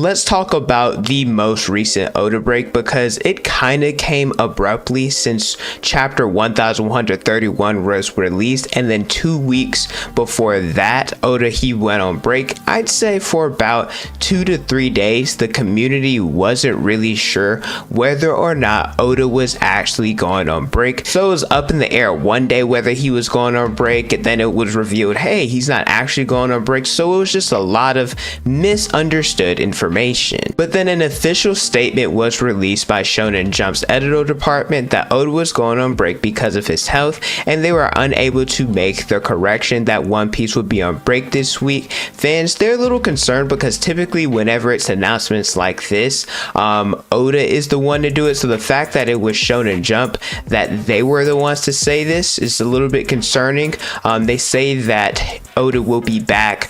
let's talk about the most recent Oda break, because it kind of came abruptly since chapter 1131 was released, and then 2 weeks before that Oda he went on break. I'd say for about 2 to 3 days the community wasn't really sure whether or not Oda was actually going on break, so it was up in the air one day whether he was going on break, and then it was revealed, hey, he's not actually going on break. So it was just a lot of misunderstood information. But then an official statement was released by Shonen Jump's editorial department that Oda was going on break because of his health, and they were unable to make the correction that One Piece would be on break this week. Fans, they're a little concerned because typically whenever it's announcements like this, Oda is the one to do it. So the fact that it was Shonen Jump that they were the ones to say this is a little bit concerning. They say that Oda will be back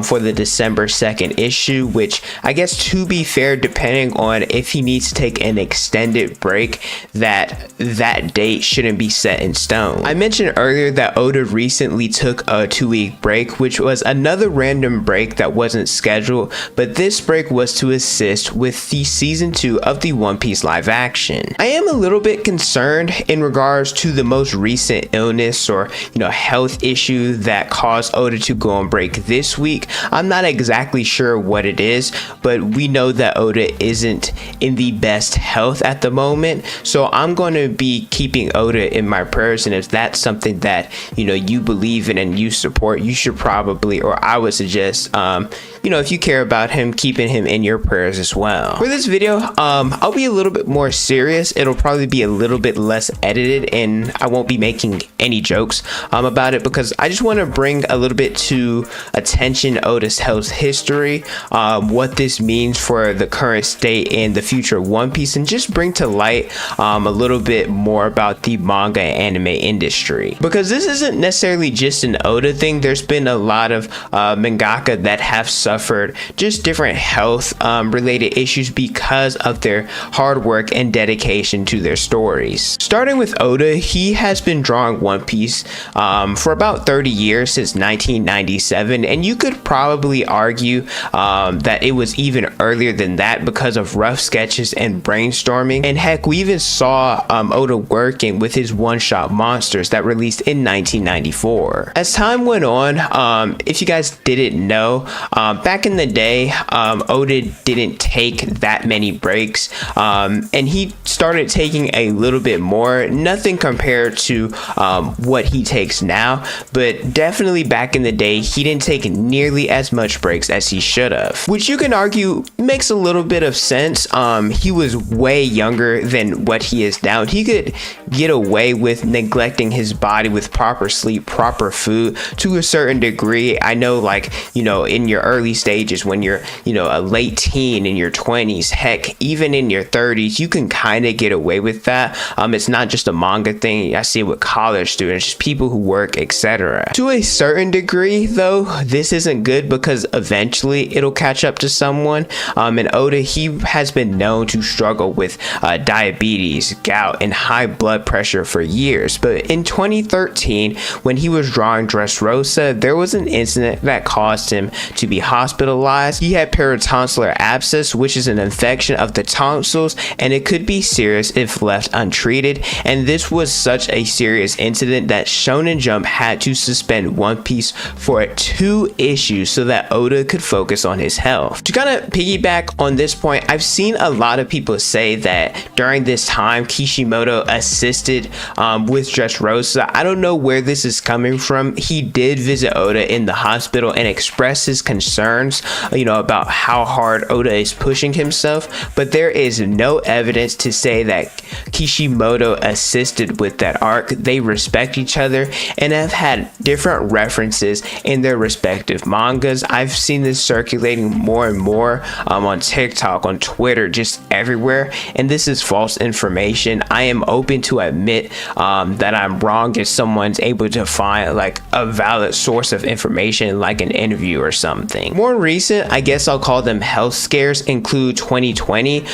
for the December 2nd issue, which I guess, to be fair, depending on if he needs to take an extended break, that date shouldn't be set in stone. I mentioned earlier that Oda recently took a 2-week break, which was another random break that wasn't scheduled, but this break was to assist with the season 2 of the One Piece live action. I am a little bit concerned in regards to the most recent illness or health issue that caused Oda to go on break this week. I'm not exactly sure what it is, but we know that Oda isn't in the best health at the moment, so I'm going to be keeping Oda in my prayers. And if that's something that you believe in and you support, you should probably, or I would suggest, if you care about him, keeping him in your prayers as well. For this video, I'll be a little bit more serious. It'll probably be a little bit less edited, and I won't be making any jokes about it, because I just want to bring a little bit to attention Oda's health history, what this means for the current state and the future of One Piece, and just bring to light a little bit more about the manga and anime industry, because this isn't necessarily just an Oda thing. There's been a lot of mangaka that have suffered just different health related issues because of their hard work and dedication to their stories. Starting with Oda, he has been drawing One Piece for about 30 years, since 1997, and you could probably argue that it was even earlier than that because of rough sketches and brainstorming. And heck, we even saw Oda working with his one-shot Monsters that released in 1994. As time went on, if you guys didn't know, back in the day, Oda didn't take that many breaks, and he started taking a little bit more. Nothing compared to what he takes now, but definitely back in the day he didn't take nearly as much breaks as he should have, which you can argue makes a little bit of sense. He was way younger than what he is now. He could get away with neglecting his body with proper sleep, proper food to a certain degree. I know, like, in your early stages, when you're a late teen, in your 20s, heck, even in your 30s, you can kind of get away with that. It's not just a manga thing. I see it with college students, just people who work, etc. To a certain degree, though, this isn't good, because eventually it'll catch up to someone. And Oda, he has been known to struggle with diabetes, gout, and high blood pressure for years. But in 2013, when he was drawing Dressrosa, there was an incident that caused him to be hospitalized. He had peritonsillar abscess, which is an infection of the tonsils, and it could be serious if left untreated. And this was such a serious incident that Shonen Jump had to suspend One Piece for 2 issues so that Oda could focus on his health. To kind of piggyback on this point, I've seen a lot of people say that during this time Kishimoto assisted with Dressrosa. I don't know where this is coming from. He did visit Oda in the hospital and express his concerns, about how hard Oda is pushing himself, but there is no evidence to say that Kishimoto assisted with that arc. They respect each other and have had different references in their respective mangas. I've seen this circulating more and more on TikTok, on Twitter, just everywhere, and this is false information. I am open to to admit that I'm wrong if someone's able to find like a valid source of information like an interview or something. More recent, I guess I'll call them health scares, include 2020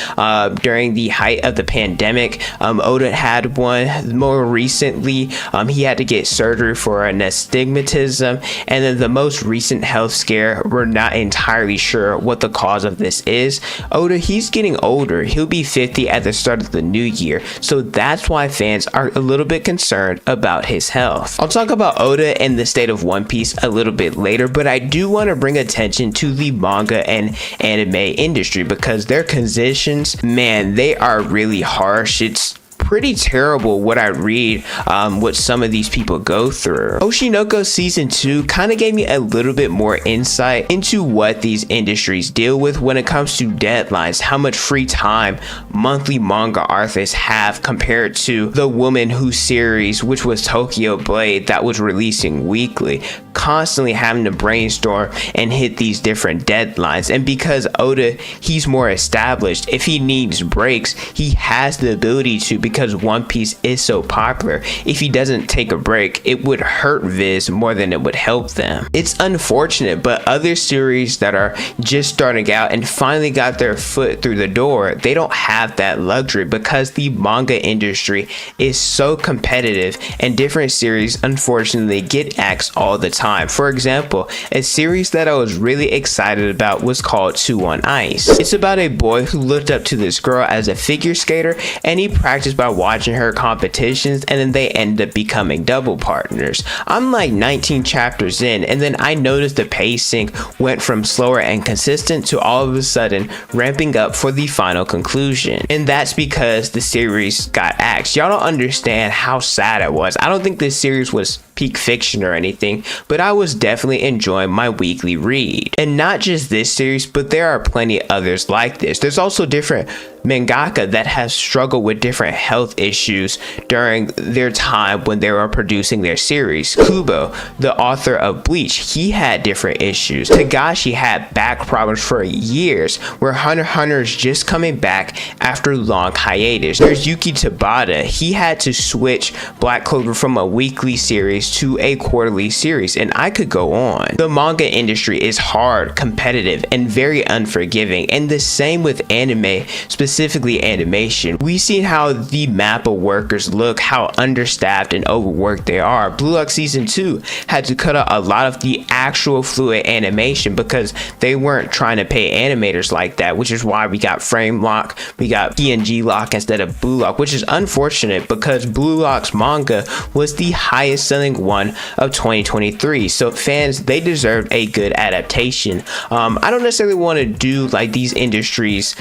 during the height of the pandemic. Oda had one. More recently, he had to get surgery for an astigmatism, and then the most recent health scare, we're not entirely sure what the cause of this is. Oda, he's getting older. He'll be 50 at the start of the new year, so that's why fans are a little bit concerned about his health. I'll talk about Oda and the state of One Piece a little bit later, but I do want to bring attention to the manga and anime industry because their conditions, man, they are really harsh. It's pretty terrible what I read, what some of these people go through. Oshinoko season 2 kind of gave me a little bit more insight into what these industries deal with when it comes to deadlines, how much free time monthly manga artists have compared to the Woman Who series, which was Tokyo Blade, that was releasing weekly, constantly having to brainstorm and hit these different deadlines. And because Oda, he's more established, if he needs breaks, he has the ability to, because One Piece is so popular. If he doesn't take a break, it would hurt Viz more than it would help them. It's unfortunate, but other series that are just starting out and finally got their foot through the door, they don't have that luxury because the manga industry is so competitive and different series unfortunately get axed all the time. For example, a series that I was really excited about was called Two on Ice. It's about a boy who looked up to this girl as a figure skater, and he practiced by watching her competitions, and then they end up becoming double partners. I'm like 19 chapters in, and then I noticed the pacing went from slower and consistent to all of a sudden ramping up for the final conclusion. And that's because the series got axed. Y'all don't understand how sad it was. I don't think this series was peak fiction or anything, but I was definitely enjoying my weekly read. And not just this series, but there are plenty others like this. There's also different mangaka that have struggled with different health issues during their time when they were producing their series. Kubo, the author of Bleach, he had different issues. Tagashi had back problems for years, where Hunter x Hunter is just coming back after long hiatus. There's Yuki Tabata, he had to switch Black Clover from a weekly series to a quarterly series, and I could go on. The manga industry is hard, competitive, and very unforgiving, and the same with anime, specifically animation. We see how the map of workers look, how understaffed and overworked they are. Blue Lock season 2 had to cut out a lot of the actual fluid animation because they weren't trying to pay animators like that, which is why we got frame lock, we got PNG lock instead of Blue Lock, which is unfortunate because Blue Lock's manga was the highest selling one of 2023. So fans, they deserved a good adaptation. I don't necessarily want to do like these industries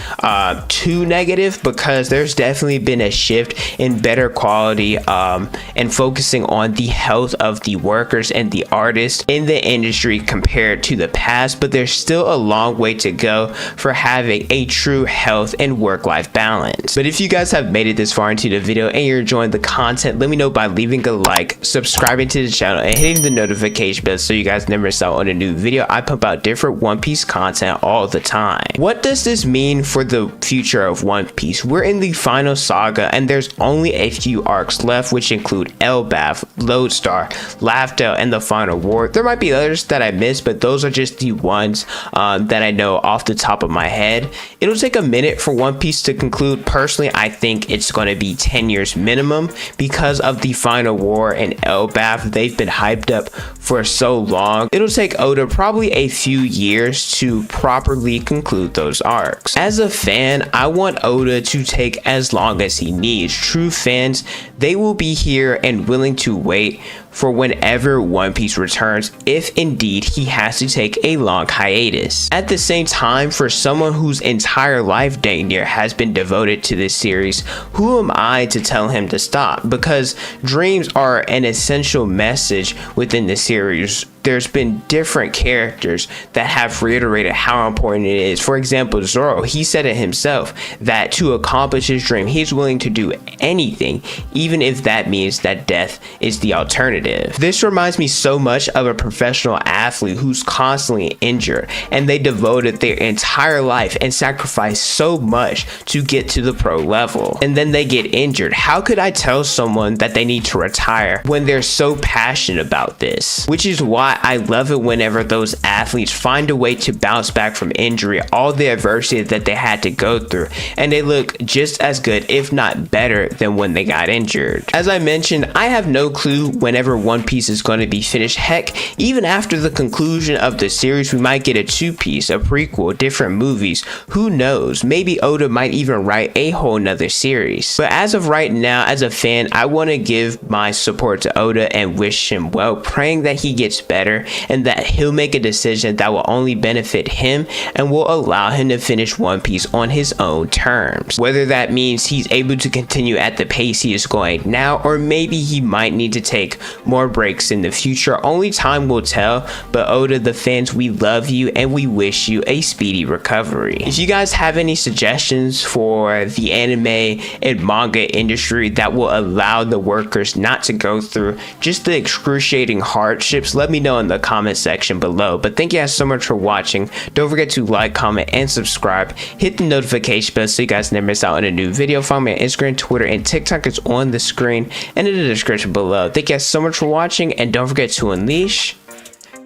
too negative because there's definitely been a shift in better quality and focusing on the health of the workers and the artists in the industry compared to the past, but there's still a long way to go for having a true health and work-life balance. But if you guys have made it this far into the video and you're enjoying the content, let me know by leaving a like, subscribing to the channel, and hitting the notification bell so you guys never miss out on a new video. I pump out different One Piece content all the time. What does this mean for the future of One Piece? We're in the final saga and there's only a few arcs left, which include Elbaf, Lodestar, Laughdale, and the Final War. There might be others that I missed, but those are just the ones that I know off the top of my head. It'll take a minute for One Piece to conclude. Personally, I think it's going to be 10 years minimum because of the Final War and Elbaf. They've been hyped up for so long. It'll take Oda probably a few years to properly conclude those arcs. As a fan, I want Oda to take as long as he needs. True fans, they will be here and willing to wait for whenever One Piece returns, if indeed he has to take a long hiatus. At the same time, for someone whose entire life dang near has been devoted to this series, who am I to tell him to stop? Because dreams are an essential message within the series. there's been different characters that have reiterated how important it is. For example, Zoro, he said it himself that to accomplish his dream, he's willing to do anything, even if that means that death is the alternative. This reminds me so much of a professional athlete who's constantly injured, and they devoted their entire life and sacrificed so much to get to the pro level, and then they get injured. How could I tell someone that they need to retire when they're so passionate about this? Which is why I love it whenever those athletes find a way to bounce back from injury, all the adversity that they had to go through, and they look just as good, if not better, than when they got injured. As I mentioned, I have no clue whenever One Piece is going to be finished. Heck, even after the conclusion of the series, we might get a two-piece, a prequel, different movies. Who knows? Maybe Oda might even write a whole nother series. But as of right now, as a fan, I want to give my support to Oda and wish him well, praying that he gets better and that he'll make a decision that will only benefit him and will allow him to finish One Piece on his own terms. Whether that means he's able to continue at the pace he is going now, or maybe he might need to take more breaks in the future, only time will tell. But Oda, the fans, we love you and we wish you a speedy recovery. If you guys have any suggestions for the anime and manga industry that will allow the workers not to go through just the excruciating hardships, let me know in the comment section below. But thank you guys so much for watching. Don't forget to like, comment, and subscribe. Hit the notification bell so you guys never miss out on a new video. Follow me on Instagram, Twitter, and TikTok. It's on the screen and in the description below. Thank you guys so much for watching, and don't forget to unleash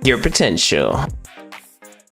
your potential.